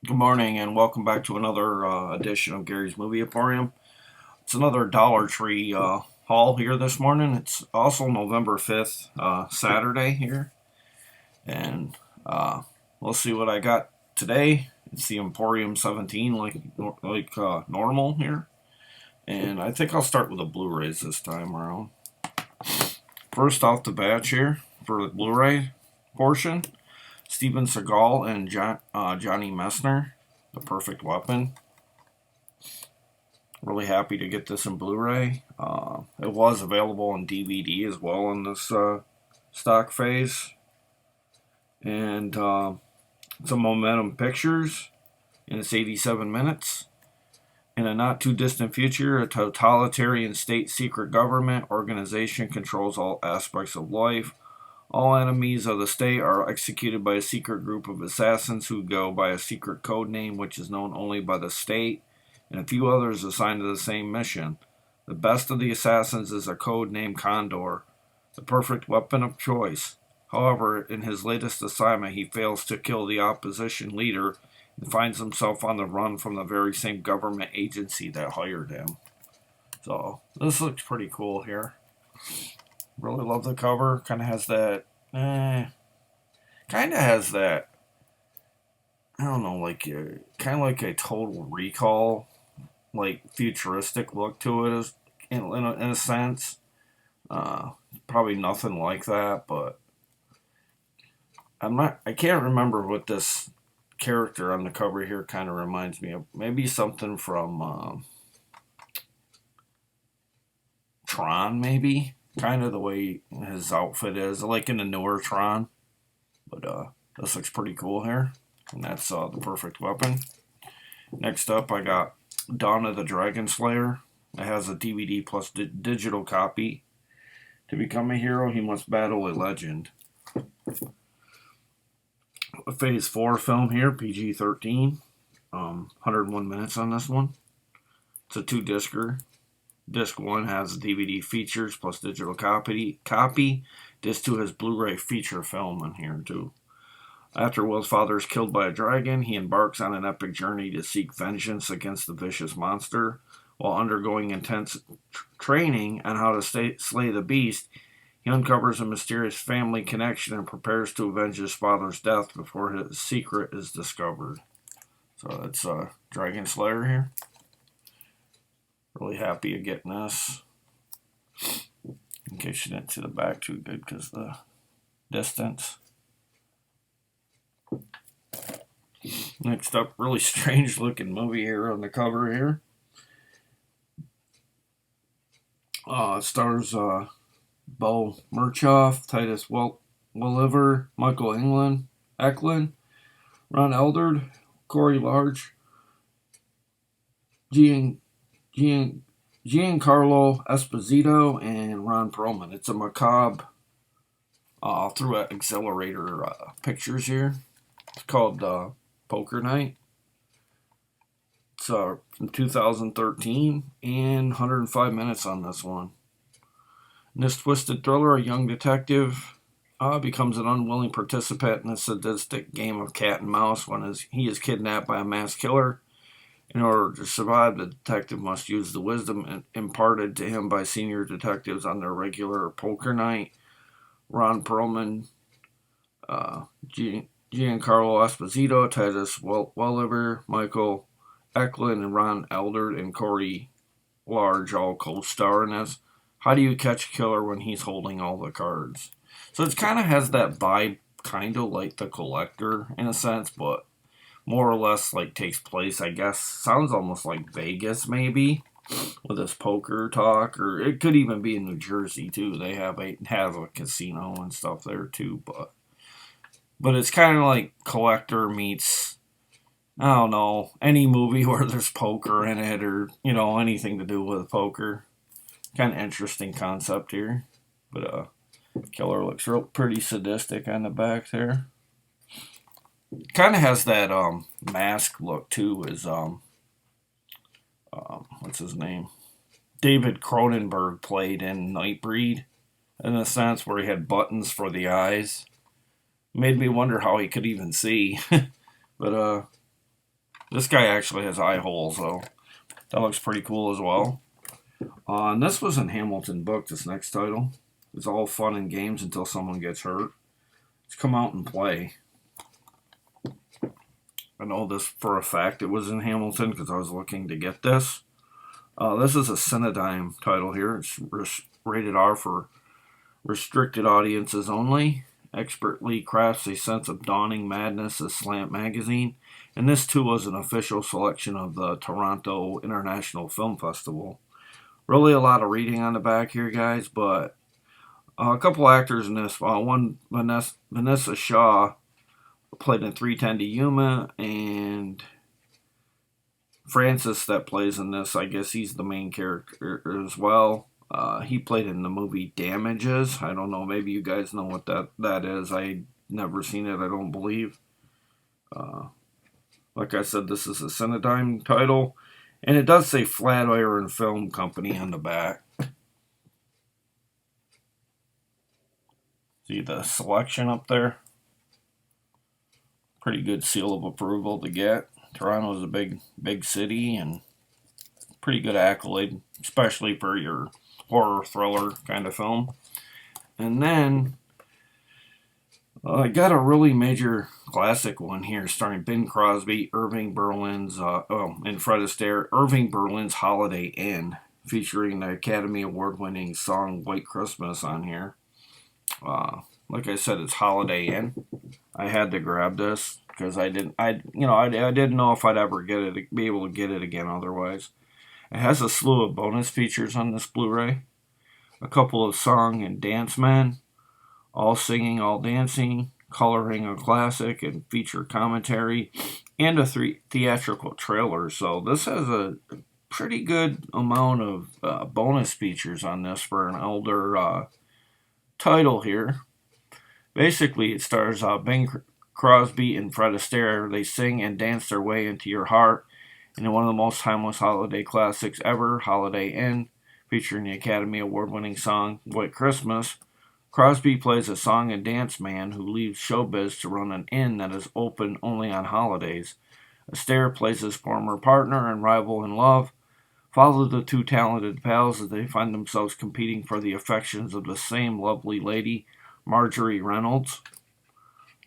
Good morning and welcome back to another edition of Gary's Movie Emporium. It's another Dollar Tree haul here this morning. It's also November 5th, Saturday here. And we'll see what I got today. It's the Emporium 17 like normal here. And I think I'll start with the Blu-rays this time around. First off the batch here for the Blu-ray portion. Steven Seagal and Johnny Messner, The Perfect Weapon. Really happy to get this in Blu-ray. It was available on DVD as well in this stock phase. And it's a Momentum Pictures, and it's 87 minutes. In a not too distant future, a totalitarian state secret government organization controls all aspects of life. All enemies of the state are executed by a secret group of assassins who go by a secret code name which is known only by the state, and a few others assigned to the same mission. The best of the assassins is a code named Condor, the perfect weapon of choice. However, in his latest assignment, he fails to kill the opposition leader and finds himself on the run from the very same government agency that hired him. So, this looks pretty cool here. Really love the cover. Kind of has that. Kind of has that. I don't know, kind of like a Total Recall, like futuristic look to it, in a sense. Probably nothing like that, but I can't remember what this character on the cover here kind of reminds me of. Maybe something from Tron, maybe. Kind of the way his outfit is, like in the newer Tron. But this looks pretty cool here. And that's The Perfect Weapon. Next up, I got Dawn of the Dragon Slayer. It has a DVD plus digital copy. To become a hero, he must battle a legend. A Phase 4 film here, PG-13. 101 minutes on this one. It's a 2-discer. Disc 1 has DVD features plus digital copy. Disc 2 has Blu-ray feature film in here too. After Will's father is killed by a dragon, he embarks on an epic journey to seek vengeance against the vicious monster. While undergoing intense training on how to slay the beast, he uncovers a mysterious family connection and prepares to avenge his father's death before his secret is discovered. So that's Dragon Slayer here. Really happy of getting this. In case you didn't see the back too good because the distance. Next up, really strange looking movie here on the cover here. It stars Bo Murchoff, Titus Welliver, Michael Eklund, Ron Eldard, Corey Large, Giancarlo Esposito, and Ron Perlman. It's a macabre through Accelerator Pictures here. It's called Poker Night. It's from 2013 and 105 minutes on this one. In this twisted thriller, a young detective becomes an unwilling participant in a sadistic game of cat and mouse when he is kidnapped by a mass killer. In order to survive, the detective must use the wisdom imparted to him by senior detectives on their regular poker night. Ron Perlman, Giancarlo Esposito, Titus Welliver, Michael Eklund, and Ron Eldard and Corey Large all co-star in this. How do you catch a killer when he's holding all the cards? So it kind of has that vibe, kind of like The Collector in a sense, but more or less like takes place, I guess, sounds almost like Vegas maybe, with this poker talk, or it could even be in New Jersey too. They have a casino and stuff there too, but it's kind of like Collector meets, I don't know, any movie where there's poker in it, or anything to do with poker. Kind of interesting concept here, but killer looks pretty sadistic on the back there. Kind of has that mask look too. Is what's his name? David Cronenberg played in Nightbreed, in a sense where he had buttons for the eyes. Made me wonder how he could even see. But This guy actually has eye holes, though. That looks pretty cool as well. And this was in Hamilton book, this next title. It's all fun and games until someone gets hurt. Let's come out and play. I know this for a fact. It was in Hamilton because I was looking to get this. This is a Cinedigm title here. It's rated R for restricted audiences only. Expertly crafts a sense of dawning madness as Slant magazine. And this too was an official selection of the Toronto International Film Festival. Really a lot of reading on the back here, guys, but a couple actors in this. One, Vanessa Shaw, played in 310 to Yuma, and Francis that plays in this, I guess he's the main character as well. He played in the movie Damages. I don't know, maybe you guys know what that is. I never seen it, I don't believe. Like I said, this is a Cinedigm title, and it does say Flatiron Film Company on the back. See the selection up there? Pretty good seal of approval to get. Toronto's a big city, and pretty good accolade, especially for your horror thriller kind of film. And then I got a really major classic one here, starring Bing Crosby, Irving Berlin's, and Fred Astaire, Irving Berlin's Holiday Inn, featuring the Academy Award-winning song "White Christmas" on here. Like I said, it's Holiday Inn. I had to grab this because I didn't know if I'd ever be able to get it again otherwise. It has a slew of bonus features on this Blu-ray, a couple of song and dance men, all singing, all dancing, coloring a classic, and feature commentary, and a theatrical trailer. So this has a pretty good amount of bonus features on this for an older title here. Basically, it stars Bing Crosby and Fred Astaire. They sing and dance their way into your heart in one of the most timeless holiday classics ever, Holiday Inn, featuring the Academy Award-winning song "White Christmas." Crosby plays a song and dance man who leaves showbiz to run an inn that is open only on holidays. Astaire plays his former partner and rival in love. Follow the two talented pals as they find themselves competing for the affections of the same lovely lady, Marjorie Reynolds.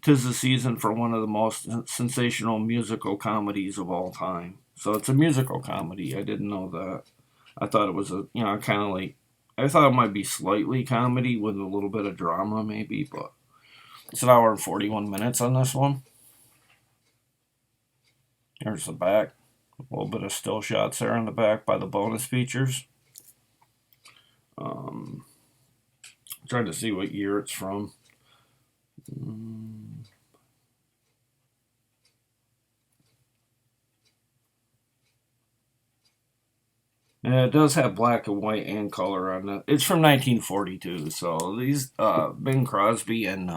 'Tis the season for one of the most sensational musical comedies of all time. So it's a musical comedy. I didn't know that. I thought it was I thought it might be slightly comedy with a little bit of drama maybe, but it's an hour and 41 minutes on this one. Here's the back. A little bit of still shots there on the back by the bonus features. Trying to see what year it's from. Yeah, it does have black and white and color on it. It's from 1942, so these Bing Crosby and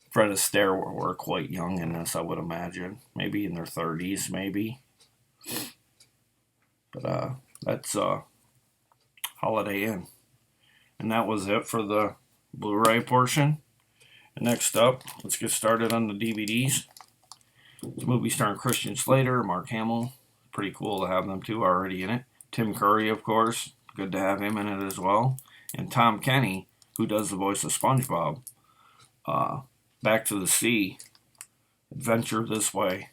Fred Astaire were quite young in this, I would imagine. Maybe in their 30s, maybe. But that's Holiday Inn. And that was it for the Blu-ray portion. And next up, let's get started on the DVDs. It's a movie starring Christian Slater, Mark Hamill. Pretty cool to have them two already in it. Tim Curry, of course. Good to have him in it as well. And Tom Kenny, who does the voice of SpongeBob. Back to the Sea. Adventure This Way.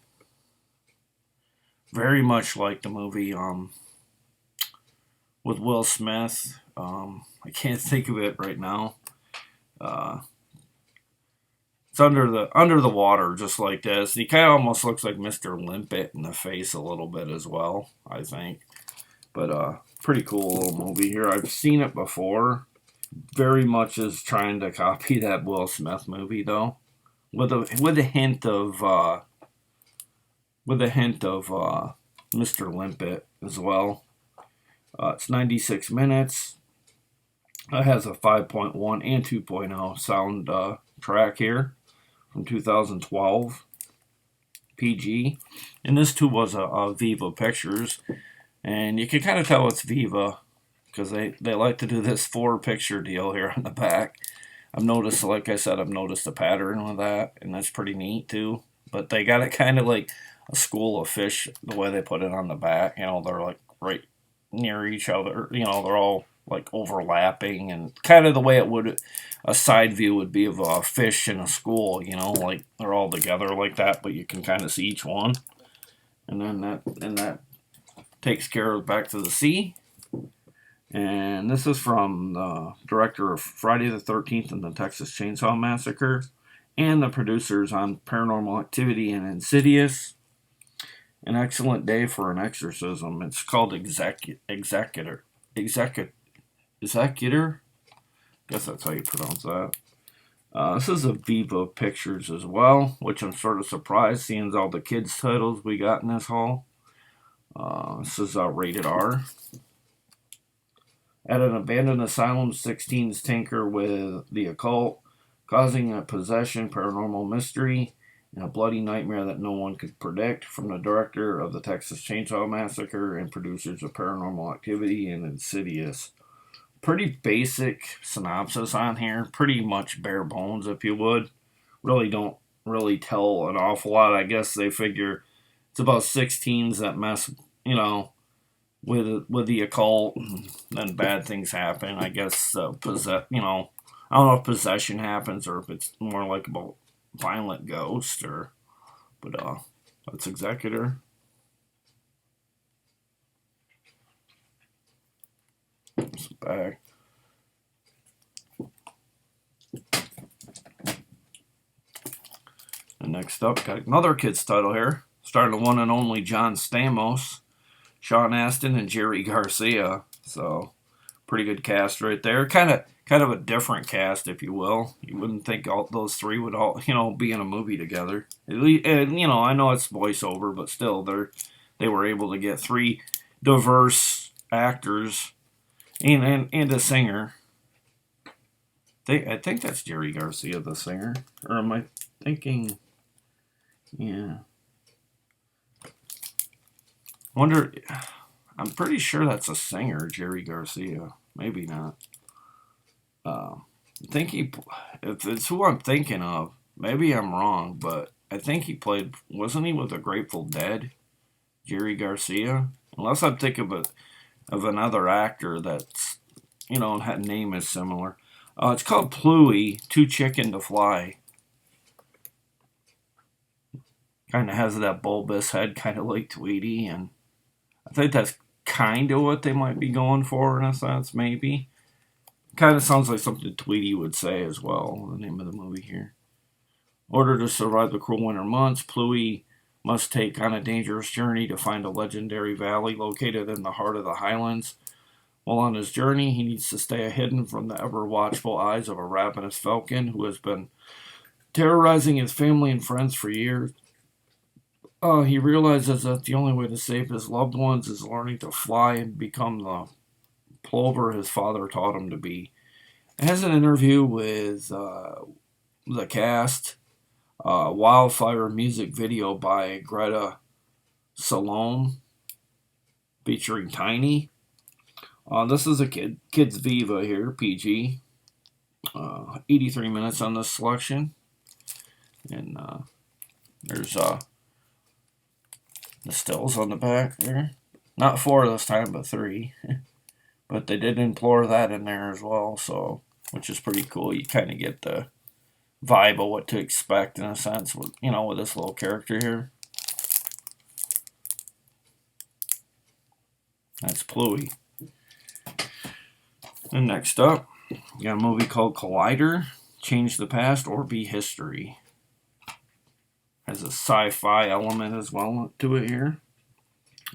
Very much like the movie with Will Smith. I can't think of it right now. It's under the water, just like this. He kind of almost looks like Mr. Limpet in the face a little bit as well, I think. But pretty cool little movie here. I've seen it before. Very much is trying to copy that Will Smith movie though, with a hint of Mr. Limpet as well. It's 96 minutes. It has a 5.1 and 2.0 sound track here from 2012, PG. And this too was a Viva Pictures. And you can kind of tell it's Viva because they like to do this 4-picture deal here on the back. I've noticed, like I said, a pattern with that, and that's pretty neat too. But they got it kind of like a school of fish. The way they put it on the back, you know, they're like right near each other. You know, they're all like overlapping, and kind of the way it would a side view would be of a fish in a school. You know, like they're all together like that, but you can kind of see each one. And then that takes care of Back to the Sea. And this is from the director of Friday the 13th and the Texas Chainsaw Massacre, and the producers on Paranormal Activity and Insidious. An Excellent Day for an Exorcism. It's called Executor. Executor? Guess that's how you pronounce that. This is a Viva Pictures as well, which I'm sort of surprised seeing all the kids' titles we got in this haul. This is rated R. At an abandoned asylum, 16s tinker with the occult, causing a possession, paranormal mystery, and a bloody nightmare that no one could predict. From the director of the Texas Chainsaw Massacre and producers of Paranormal Activity and Insidious. Pretty basic synopsis on here. Pretty much bare bones, if you would. Really don't really tell an awful lot. I guess they figure it's about 16s that mess, you know, with the occult, and then bad things happen. I guess I don't know if possession happens or if it's more like about violent ghost but that's Executor. It's back. And next up, got another kid's title here, starring the one and only John Stamos, Sean Astin, and Jerry Garcia. So, pretty good cast right there. Kind of a different cast, if you will. You wouldn't think all those three would all, be in a movie together. At least, and, I know it's voiceover, but still, they were able to get three diverse actors and a singer. I think that's Jerry Garcia, the singer. Or am I thinking? Yeah. Wonder, I'm pretty sure that's a singer, Jerry Garcia. Maybe not. I think if it's who I'm thinking of, maybe I'm wrong, but I think he played, wasn't he with the Grateful Dead, Jerry Garcia? Unless I'm thinking of another actor that's, that name is similar. It's called Pluie, Too Chicken to Fly. Kind of has that bulbous head, kind of like Tweety, and I think that's kind of what they might be going for in a sense, maybe. Kind of sounds like something Tweety would say as well, the name of the movie here. In order to survive the cruel winter months, Pluie must take on a dangerous journey to find a legendary valley located in the heart of the Highlands. While on his journey, he needs to stay hidden from the ever-watchful eyes of a ravenous falcon who has been terrorizing his family and friends for years. He realizes that the only way to save his loved ones is learning to fly and become the plover his father taught him to be. It has an interview with the cast, Wildfire music video by Greta Salome, featuring Tiny. This is a Kids Viva here, PG. 83 minutes on this selection. And there's the stills on the back there. Not 4 this time, but 3. But they did implore that in there as well, so which is pretty cool. You kind of get the vibe of what to expect in a sense with this little character here. That's Pluie. And next up, you got a movie called Collider, Change the Past or Be History. Has a sci-fi element as well to it here.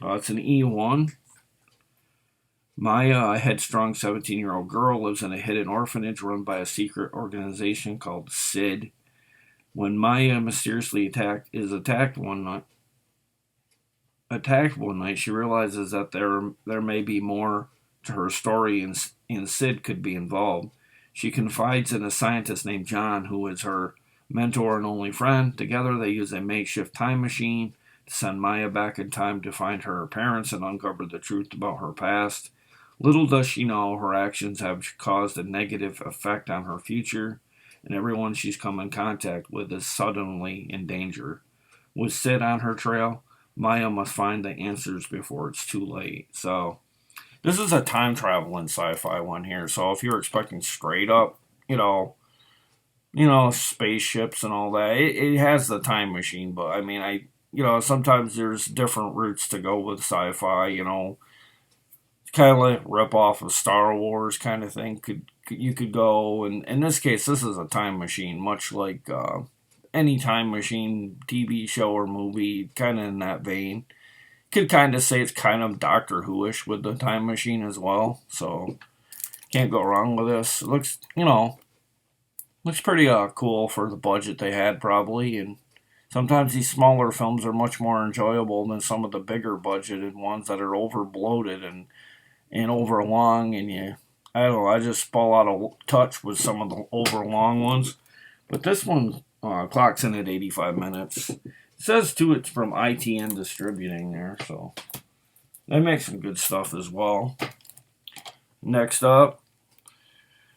It's an E1. Maya, a headstrong 17-year-old girl, lives in a hidden orphanage run by a secret organization called SID. When Maya mysteriously is attacked one night, she realizes that there may be more to her story and Sid could be involved. She confides in a scientist named John, who is her mentor and only friend. Together they use a makeshift time machine to send Maya back in time to find her parents and uncover the truth about her past. Little does she know her actions have caused a negative effect on her future, and everyone she's come in contact with is suddenly in danger. With Sid on her trail, Maya must find the answers before it's too late. So this is a time traveling sci-fi one here. So if you're expecting straight up, spaceships and all that, it has the time machine. But I mean, sometimes there's different routes to go with sci-fi. Kind of like rip off of Star Wars kind of thing. You could go, and in this case, this is a time machine, much like any time machine TV show or movie, kind of in that vein. Could kind of say it's kind of Doctor Who-ish with the time machine as well. So can't go wrong with this. It looks pretty cool for the budget they had probably, and sometimes these smaller films are much more enjoyable than some of the bigger budgeted ones that are over bloated and over long, and I don't know, I just fall out of touch with some of the over long ones. But this one clocks in at 85 minutes. It says too it's from ITN Distributing there, so they make some good stuff as well. Next up,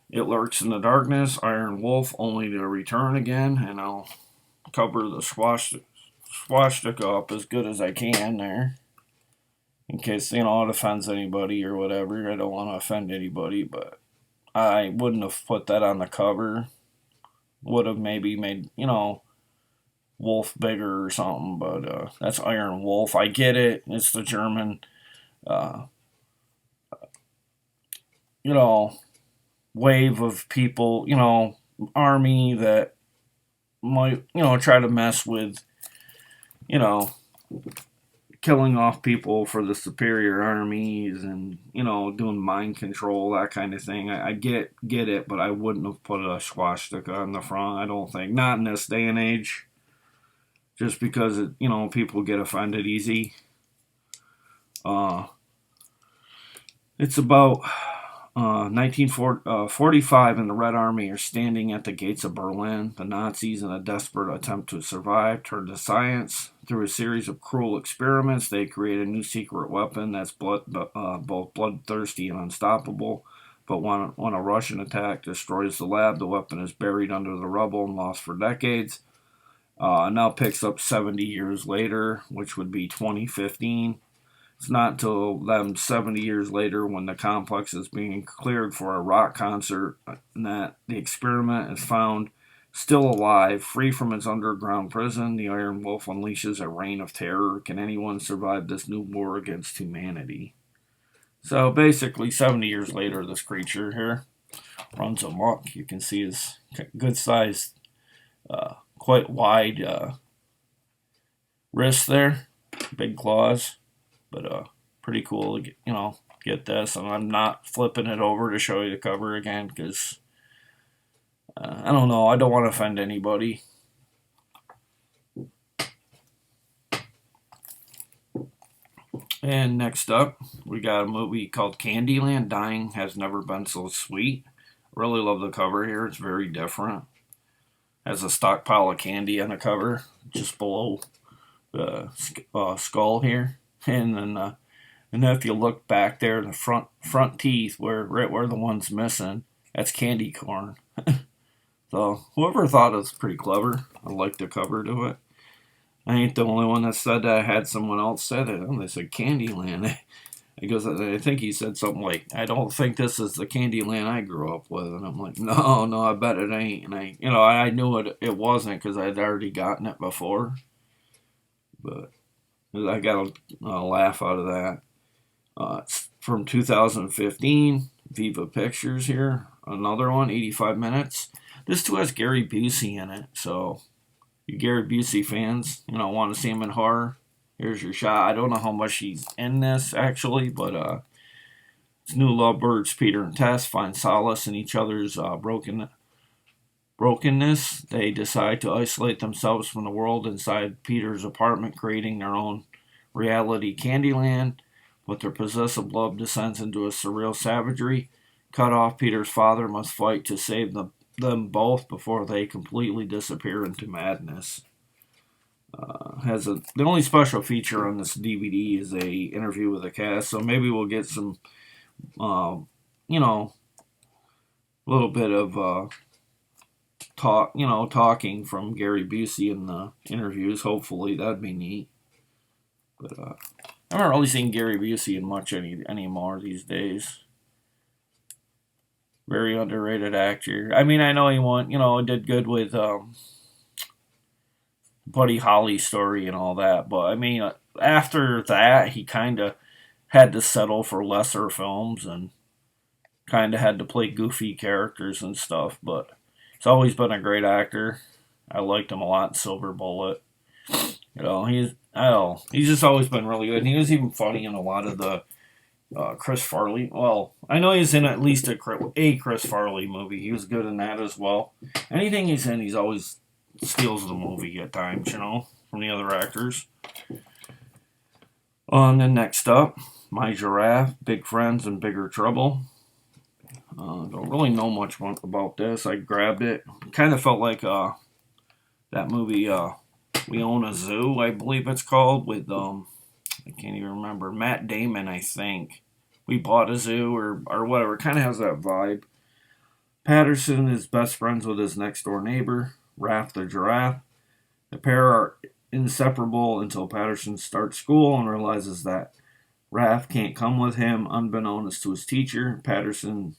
It Lurks in the Darkness, Iron Wolf, only to return again, and I'll cover the swastika up as good as I can there. In case, it offends anybody or whatever. I don't want to offend anybody, but I wouldn't have put that on the cover. Would have maybe made, Wolf bigger or something, but that's Iron Wolf. I get it. It's the German, uh, wave of people, army that might, try to mess with, killing off people for the superior armies and, doing mind control, that kind of thing. I get it, but I wouldn't have put a swastika on the front, I don't think. Not in this day and age. Just because, people get offended easy. It's about 1945, and the Red Army are standing at the gates of Berlin. The Nazis, in a desperate attempt to survive, turn to science. Through a series of cruel experiments, they create a new secret weapon that's both bloodthirsty and unstoppable. But when a Russian attack destroys the lab, the weapon is buried under the rubble and lost for decades. Now picks up 70 years later, which would be 2015. It's not until them 70 years later, when the complex is being cleared for a rock concert, that the experiment is found still alive, free from its underground prison. The Iron Wolf unleashes a reign of terror. Can anyone survive this new war against humanity? So basically, 70 years later, this creature here runs amok. You can see his good sized, quite wide wrist there, big claws. But pretty cool to get this, and I'm not flipping it over to show you the cover again because I don't know, I don't want to offend anybody. And next up, we got a movie called Candyland. Dying Has Never Been So Sweet. Really love the cover here. It's very different. Has a stockpile of candy on the cover just below the skull here. And then if you look back there, the front teeth, right where the one's missing, that's candy corn. So whoever thought it was pretty clever. I like the cover to it. I ain't the only one that said that. I had someone else said it. They said Candyland. I think he said something like, "I don't think this is the Candyland I grew up with." And I'm like, no, I bet it ain't. And I knew it wasn't because I'd already gotten it before. But I got a laugh out of that. It's from 2015, Viva Pictures here. Another one, 85 minutes. This too has Gary Busey in it. So, you Gary Busey fans, want to see him in horror, here's your shot. I don't know how much he's in this, actually, but his new lovebirds, Peter and Tess, find solace in each other's brokenness. They decide to isolate themselves from the world inside Peter's apartment, creating their own reality, Candyland. But their possessive love descends into a surreal savagery. Cut off, Peter's father must fight to save them both before they completely disappear into madness. The only special feature on this DVD is a interview with the cast, so maybe we'll get some, little bit of talking from Gary Busey in the interviews. Hopefully, that'd be neat. But I haven't really seen Gary Busey in much anymore these days. Very underrated actor. I mean, I know he did good with Buddy Holly's story and all that, but I mean, after that, he kind of had to settle for lesser films and kind of had to play goofy characters and stuff. But he's always been a great actor. I liked him a lot in Silver Bullet. He's just always been really good. And he was even funny in a lot of the Chris Farley. Well, I know he's in at least a Chris Farley movie. He was good in that as well. Anything he's in, he's always steals the movie at times, from the other actors. Then next up, My Giraffe, Big Friends, and Bigger Trouble. Don't really know much about this. I grabbed it. Kind of felt like that movie, We Own a Zoo, I believe it's called, with I can't even remember. Matt Damon, I think. We Bought a Zoo or whatever. Kind of has that vibe. Patterson is best friends with his next door neighbor, Raph the Giraffe. The pair are inseparable until Patterson starts school and realizes that Raph can't come with him. Unbeknownst to his teacher, Patterson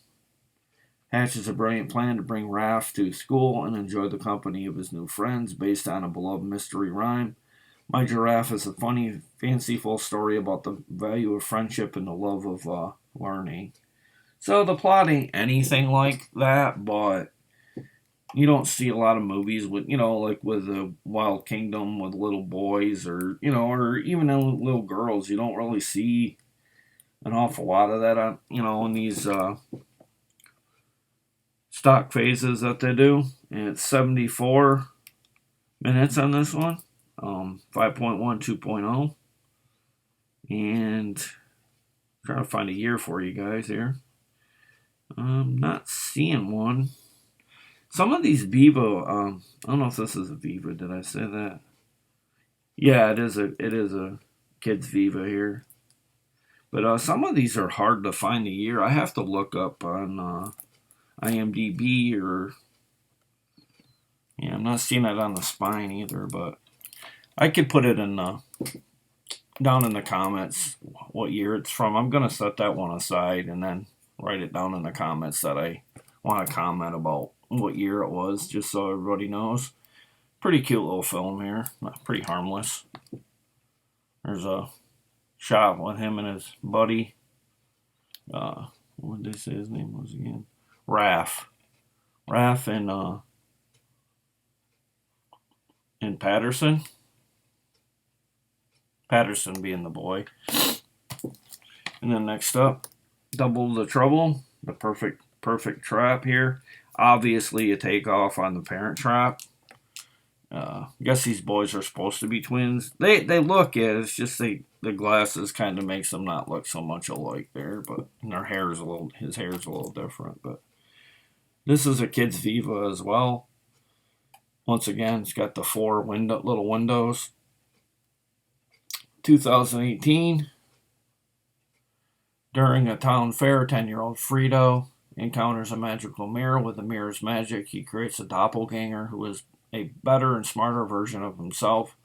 hatches a brilliant plan to bring Raph to school and enjoy the company of his new friends based on a beloved mystery rhyme. My Giraffe is a funny, fanciful story about the value of friendship and the love of learning. So the plot ain't anything like that, but you don't see a lot of movies with, like with the Wild Kingdom with little boys or even little girls. You don't really see an awful lot of that, in these stock phases that they do. And it's 74 minutes on this one. 5.1, 2.0. And trying to find a year for you guys here. I'm not seeing one. Some of these Vivo, I don't know if this is a Vivo. Did I say that? Yeah, it is a kids Vivo here. But some of these are hard to find the year. I have to look up on IMDb or I'm not seeing it on the spine either. But I could put it in down in the comments what year it's from. I'm gonna set that one aside and then write it down in the comments that I want to comment about what year it was, just so everybody knows. Pretty cute little film here. Pretty harmless. There's a shot with him and his buddy. What did they say his name was again? Raph. Raph and Patterson. Patterson being the boy. And then next up, Double the Trouble. The perfect trap here. Obviously a takeoff on the Parent Trap. I guess these boys are supposed to be twins. They look it. It's just the glasses kind of makes them not look so much alike there. But his hair is a little different. But this is a kid's Viva as well. Once again, it's got the 4 little windows. 2018. During a town fair, 10-year-old Frito encounters a magical mirror. With the mirror's magic, he creates a doppelganger who is a better and smarter version of himself.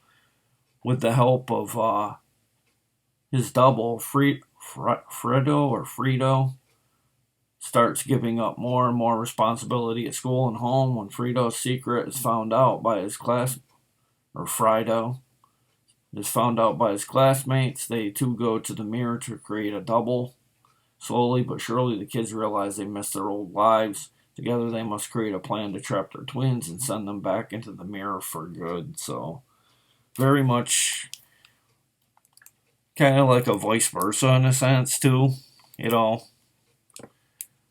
With the help of his double, Frito starts giving up more and more responsibility at school and home. When Frito's secret is found out by his Frido is found out by his classmates, they too go to the mirror to create a double. Slowly but surely, the kids realize they miss their old lives. Together, they must create a plan to trap their twins and send them back into the mirror for good. So, very much kind of like a vice versa in a sense, too.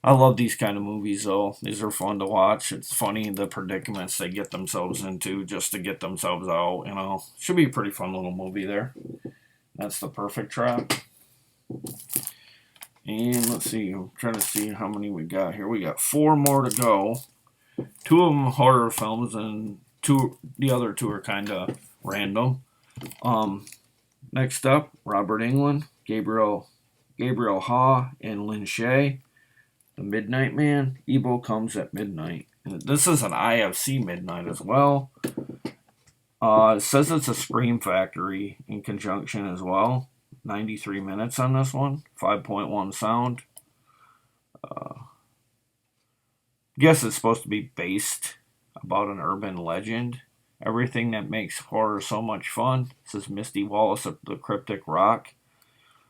I love these kind of movies, though. These are fun to watch. It's funny the predicaments they get themselves into just to get themselves out, Should be a pretty fun little movie there. That's The Perfect Trap. And let's see, I'm trying to see how many we got here. We got 4 more to go. 2 of them horror films, and the other 2 are kind of random. Next up, Robert Englund, Gabriel Ha, and Lin Shaye. The Midnight Man. Evil Comes at Midnight. And this is an IFC Midnight as well. It says it's a Scream Factory in conjunction as well. 93 minutes on this one. 5.1 sound. Guess it's supposed to be based about an urban legend. Everything that makes horror so much fun, says Misty Wallace of the Cryptic Rock.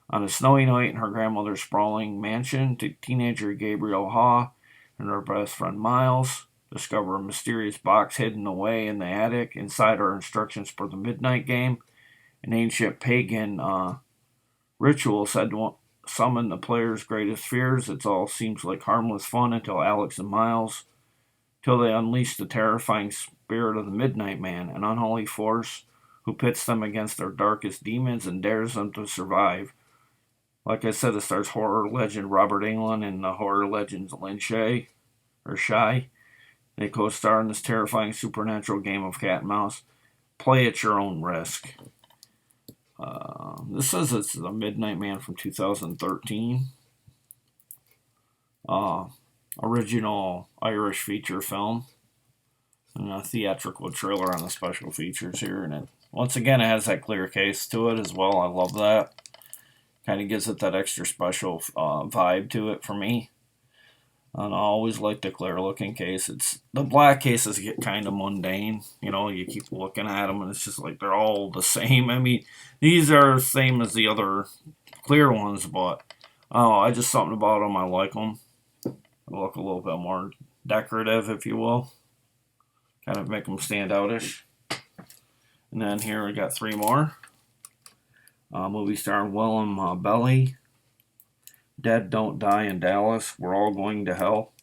On a snowy night in her grandmother's sprawling mansion, teenager Gabriel Haw and her best friend Miles discover a mysterious box hidden away in the attic. Inside are instructions for the midnight game, an ancient pagan ritual said to summon the player's greatest fears. It all seems like harmless fun until Alex and Miles, till they unleash the terrifying spirit of the Midnight Man, an unholy force who pits them against their darkest demons and dares them to survive. Like I said, it stars horror legend Robert Englund and the horror legends Lynn Shay. They co-star in this terrifying supernatural game of cat and mouse. Play at your own risk. This says it's The Midnight Man from 2013. Original Irish feature film. And a theatrical trailer on the special features here. And once again, it has that clear case to it as well. I love that. Kind of gives it that extra special vibe to it for me. And I always like the clear looking case. The black cases get kind of mundane. You know, you keep looking at them and it's just like they're all the same. I mean, these are the same as the other clear ones, but I just something about them. I like them. They look a little bit more decorative, if you will. Kind of make them stand outish. And then here we got three more. Movie star Willem Belly. Dead Don't Die in Dallas. We're All Going to Hell.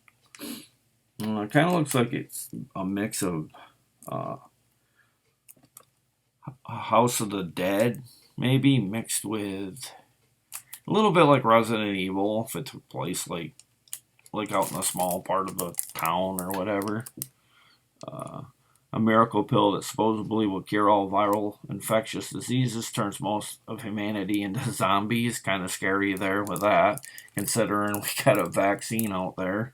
It kind of looks like it's a mix of House of the Dead, maybe, mixed with a little bit like Resident Evil, if it took place like out in a small part of the town or whatever. A miracle pill that supposedly will cure all viral infectious diseases turns most of humanity into zombies. Kind of scary there with that, considering we got a vaccine out there.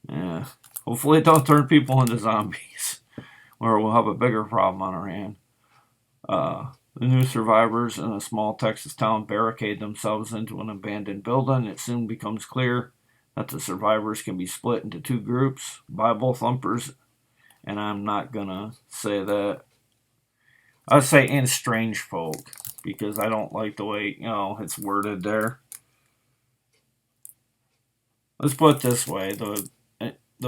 Yeah. Hopefully it don't turn people into zombies, or we'll have a bigger problem on our hand. The new survivors in a small Texas town barricade themselves into an abandoned building. It soon becomes clear that the survivors can be split into two groups, Bible thumpers, and I'm not gonna say that. I'd say and strange folk, because I don't like the way, it's worded there. Let's put it this way: the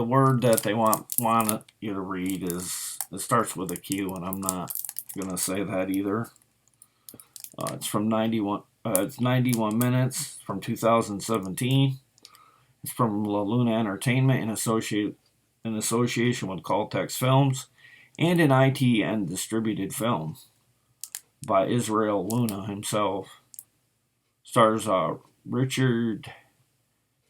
word that they want you to read it starts with a Q, and I'm not gonna say that either. It's from 91. It's 91 minutes from 2017. It's from La Luna Entertainment in association with Caltex Films, and an ITN distributed film by Israel Luna himself. Stars Richard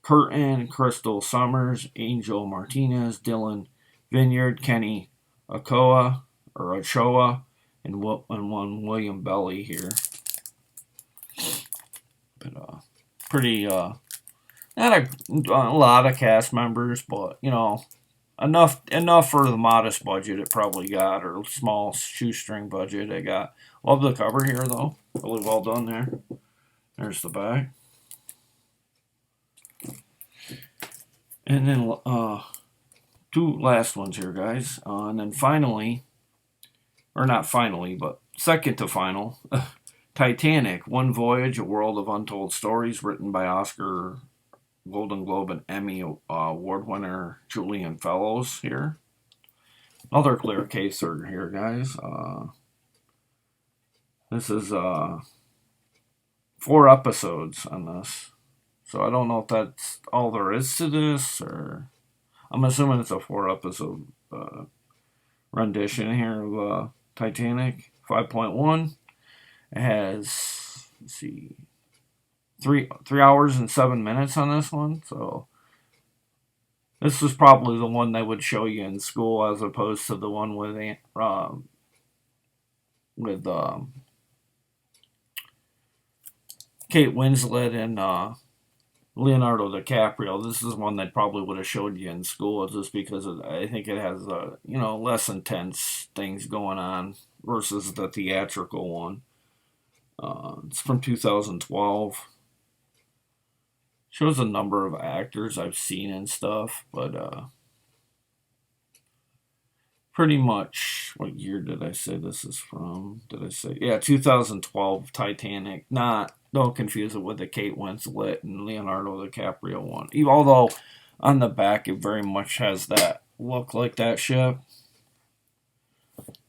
Curtin, Crystal Summers, Angel Martinez, Dylan Vineyard, Kenny Ochoa, and one William Belly here. But pretty not a lot of cast members, but enough for the modest budget it probably got, or small shoestring budget it got. Love the cover here though, really well done there. There's the back. And then two last ones here, guys. And then finally, or not finally, but second to final, Titanic, One Voyage, A World of Untold Stories, written by Oscar, Golden Globe, and Emmy Award winner Julian Fellows here. Another clear case here, guys. This is 4 episodes on this. So I don't know if that's all there is to this, or I'm assuming it's a 4 episode rendition here of Titanic 5.1. It has, let's see, 3 hours and 7 minutes on this one. So this was probably the one they would show you in school, as opposed to the one with Kate Winslet and Leonardo DiCaprio. This is one that probably would have showed you in school just because I think it has less intense things going on versus the theatrical one. It's from 2012. Shows a number of actors I've seen and stuff, but pretty much, what year did I say this is from? Did I say, yeah, 2012 Titanic? Don't confuse it with the Kate Winslet and Leonardo DiCaprio one. Although on the back it very much has that look like that ship.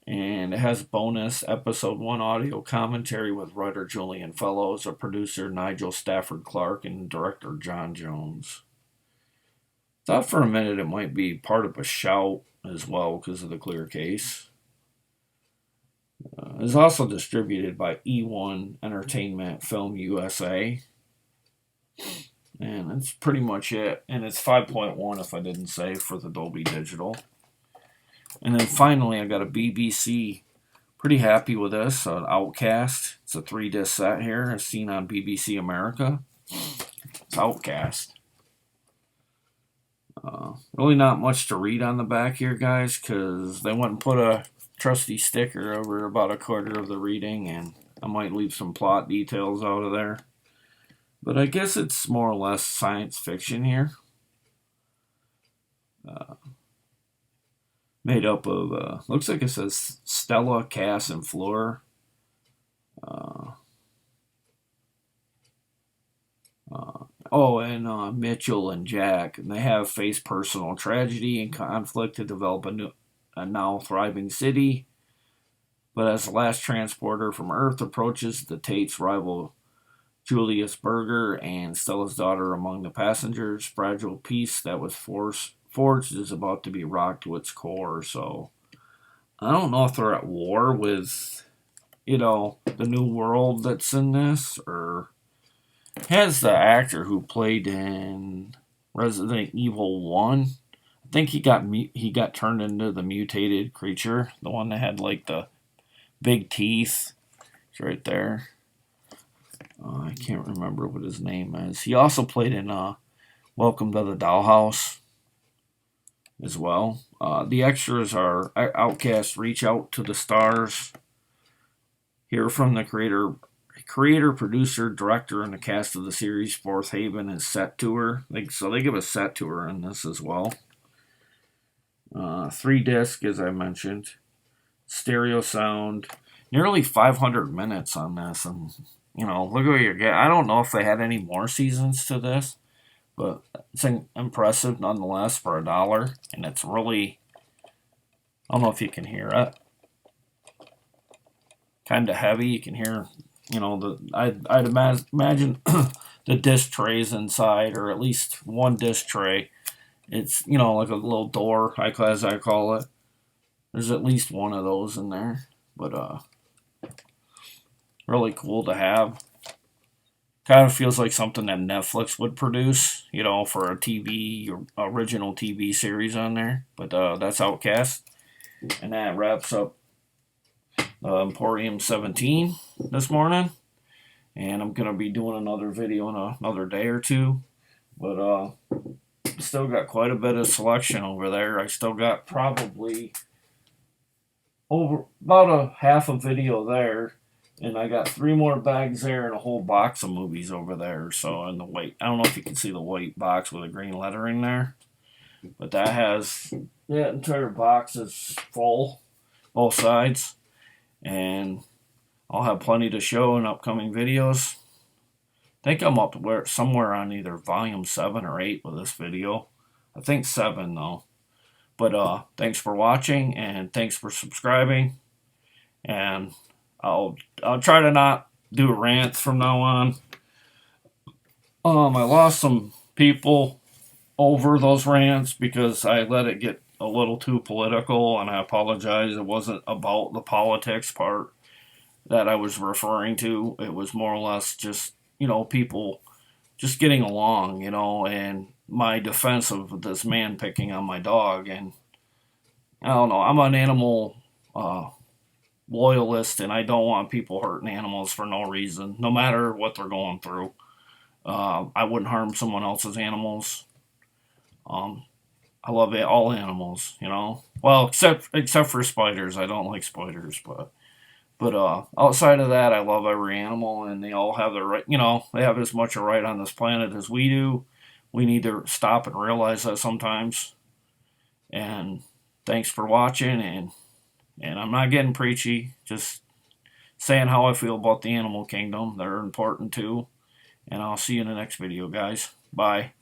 And it has bonus episode 1 audio commentary with writer Julian Fellows, a producer Nigel Stafford Clark, and director John Jones. Thought for a minute it might be part of a shout as well because of the clear case. It's also distributed by E1 Entertainment Film USA. And that's pretty much it. And it's 5.1 if I didn't say for the Dolby Digital. And then finally I got a BBC. Pretty happy with this. Outcast. It's a 3-disc set here as seen on BBC America. It's Outcast. Really not much to read on the back here, guys, because they went and put a trusty sticker over about a quarter of the reading, and I might leave some plot details out of there. But I guess it's more or less science fiction here. Made up of, looks like it says Stella, Cass, and Fleur. And Mitchell and Jack. And they have faced personal tragedy and conflict to develop a now thriving city. But as the last transporter from Earth approaches, the Tate's rival Julius Berger and Stella's daughter among the passengers, fragile peace that was forged is about to be rocked to its core. So I don't know if they're at war with, the new world that's in this, or has the actor who played in Resident Evil 1. I think he got turned into the mutated creature, the one that had like the big teeth. It's right there. I can't remember what his name is. He also played in Welcome to the Dollhouse as well. The extras are Outcast Reach Out to the Stars. Hear from the creator, producer, director, and the cast of the series. Fourth Haven and set tour. So they give a set tour in this as well. 3-disc, as I mentioned. Stereo sound. Nearly 500 minutes on this. And, look what you're getting. I don't know if they had any more seasons to this, but it's impressive nonetheless for $1. And it's really, I don't know if you can hear it. Kind of heavy. You can hear, I'd imagine the disc trays inside, or at least one disc tray. It's, like a little door, as I call it. There's at least one of those in there. But, really cool to have. Kind of feels like something that Netflix would produce, for a original TV series on there. But that's Outcast. And that wraps up Emporium 17 this morning. And I'm going to be doing another video in another day or two. But still got quite a bit of selection over there. I still got probably over about a half a video there. And I got 3 more bags there and a whole box of movies over there. So, in the white, I don't know if you can see the white box with the green lettering there. But that entire box is full, both sides. And I'll have plenty to show in upcoming videos. I think I'm up to somewhere on either volume 7 or 8 with this video. I think 7 though. But thanks for watching and thanks for subscribing. And I'll try to not do rants from now on. I lost some people over those rants because I let it get a little too political, and I apologize. It wasn't about the politics part that I was referring to. It was more or less just, people just getting along, and my defense of this man picking on my dog. And I don't know, I'm an animal loyalist, and I don't want people hurting animals for no reason, no matter what they're going through. I wouldn't harm someone else's animals. I love all animals, you know. Well, except for spiders. I don't like spiders, but outside of that, I love every animal, and they all have the right. You know, they have as much a right on this planet as we do. We need to stop and realize that sometimes. And thanks for watching, and I'm not getting preachy, just saying how I feel about the animal kingdom. They're important too. And I'll see you in the next video, guys. Bye.